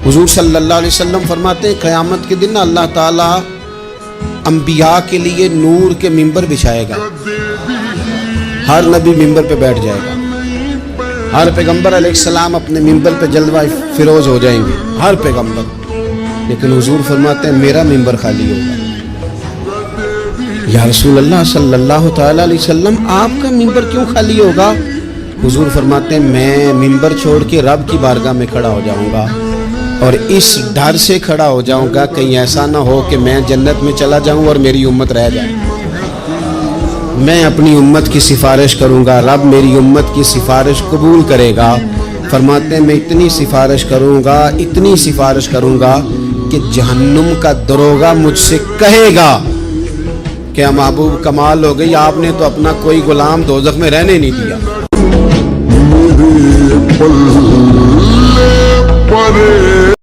حضور صلی اللہ علیہ وسلم فرماتے ہیں قیامت کے دن اللہ تعالیٰ انبیاء کے لیے نور کے ممبر بچھائے گا، ہر نبی ممبر پہ بیٹھ جائے گا، ہر پیغمبر علیہ السلام اپنے ممبر پہ جلوہ فروز ہو جائیں گے، ہر پیغمبر، لیکن حضور فرماتے ہیں میرا ممبر خالی ہوگا۔ یا رسول اللہ صلی اللہ تعالیٰ علیہ وسلم آپ کا ممبر کیوں خالی ہوگا؟ حضور فرماتے ہیں میں ممبر چھوڑ کے رب کی بارگاہ میں کھڑا ہو جاؤں گا، اور اس ڈر سے کھڑا ہو جاؤں گا کہیں ایسا نہ ہو کہ میں جنت میں چلا جاؤں اور میری امت رہ جائے۔ میں اپنی امت کی سفارش کروں گا، رب میری امت کی سفارش قبول کرے گا۔ فرماتے ہیں میں اتنی سفارش کروں گا کہ جہنم کا دروغہ مجھ سے کہے گا کہ محبوب کمال ہو گئی، آپ نے تو اپنا کوئی غلام دوزخ میں رہنے نہیں دیا۔ میرے پلے پڑے